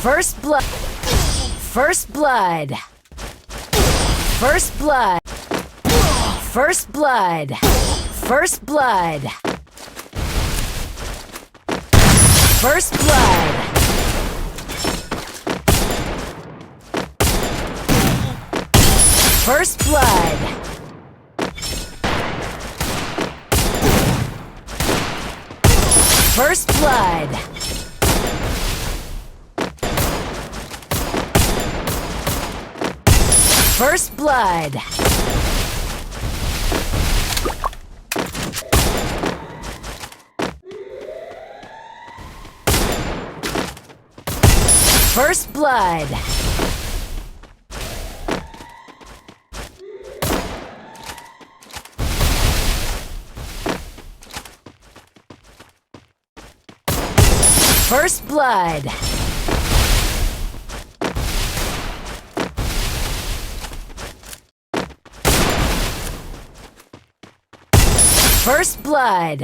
First blood. First blood. First blood. First blood. First blood. First blood. First blood. First blood. First blood. First blood. First blood. First blood.